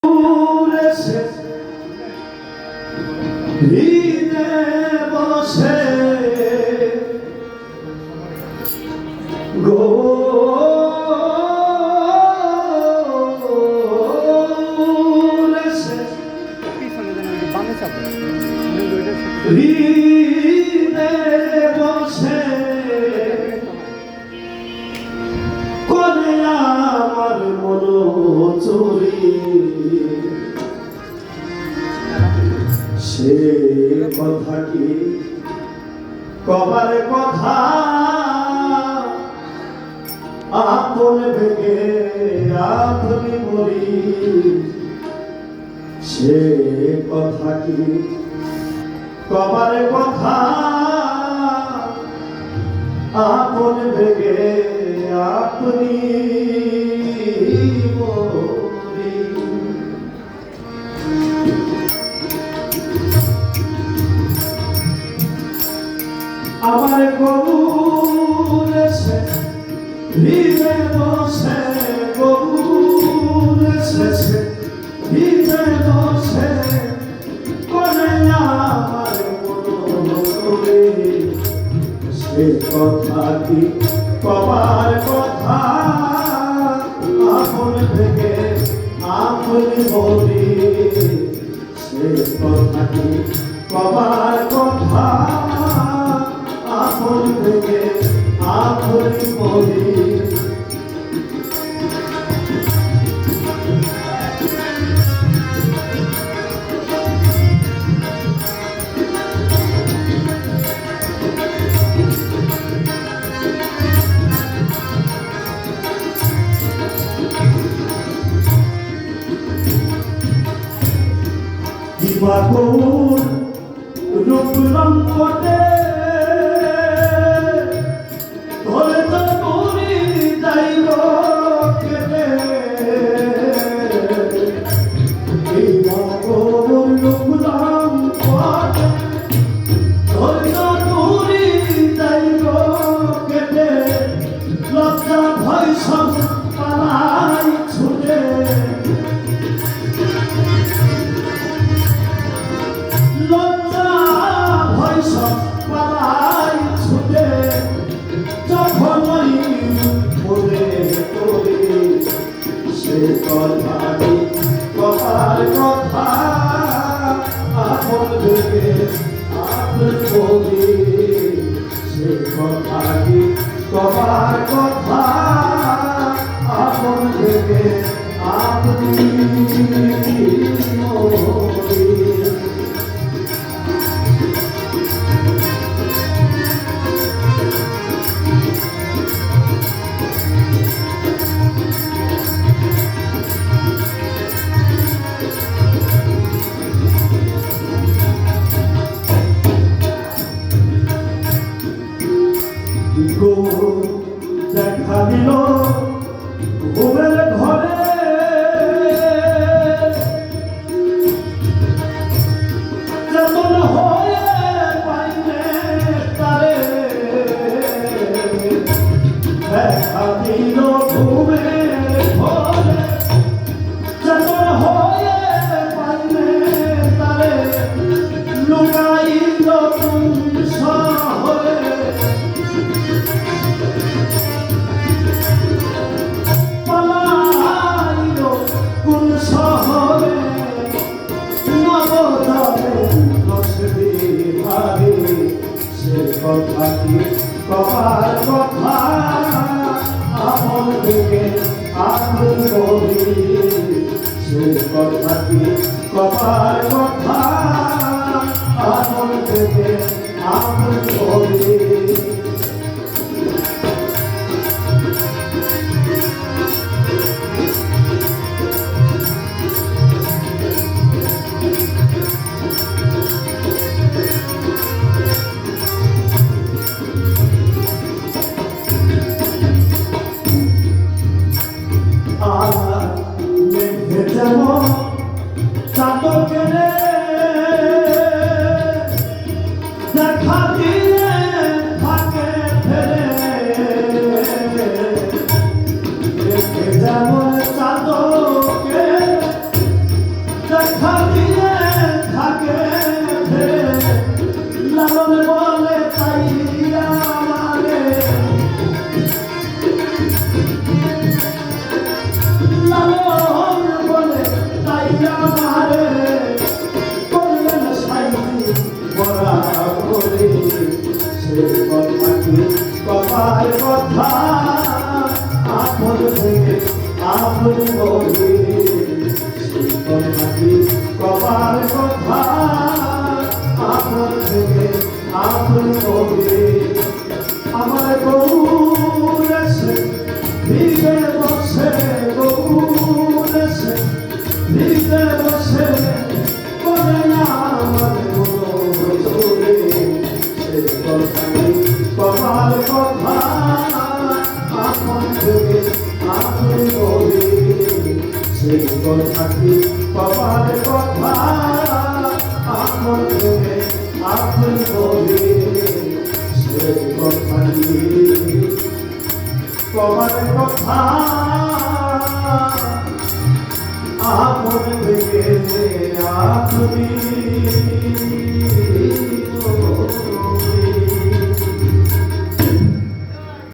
উড়েছে হৃদে বসে গো হৃদে বসে করে আমার মন চুরি সে কথা কি কবার কথা আপন ভেঙে আপনি মরি সে কথা কি কবার কথা আপন ভেঙে আপনি মরি আমার গরুর এসে হৃদে বসে গরুর এসেছে হৃদে বসে করে আমার মনে সে কথা কি কবার কথা আপন থেকে আপনি বলি সে কথা কি কবার কথা আপন থেকে আপনি বলি বাকুর রূপ রঙ্গতে ধরে তো করি যাইব কেটে এই বাকুর রূপ রঙ্গতে ধরে তো করি যাইব কেটে লজ্জা ভয় সব পালাই ছুটে লজ্জা ভয় সব পালাই ছুটে যখনই মনে করি সে কথা কথার কথা আপন থেকে আপন বলি সে কথা কি কবার কথা আপন থেকে আপনি দেখা দিল ঘুমের ঘরে যেমন হয়ে পাইনে তারে দেখা দিল ঘুমের ঘরে যেমন হয়ে পাইনে তারে লুকাইল শহরে কথা কি কবার কথা আপন থেকে আপনি বলি সে কথা কি কবার কথা আপন থেকে আপনি বলি দেখা দিয়ে থাকে ফেলে যেমন চাঁদকে আপন বলি সেই কথাটি কবার কথা আপন থেকে আপন বলি আমার গৌর আছে ভিড়ে বসে গৌর আছে ভিড়ে বসে বলে না আমার গৌরে সেই কথাটি কবার কথা আপন থেকে আপন বলি সেই কথাটি কবার কথা আপন থেকে আপন বলি সেই কথাটি কবার কথা আপন থেকে আপনি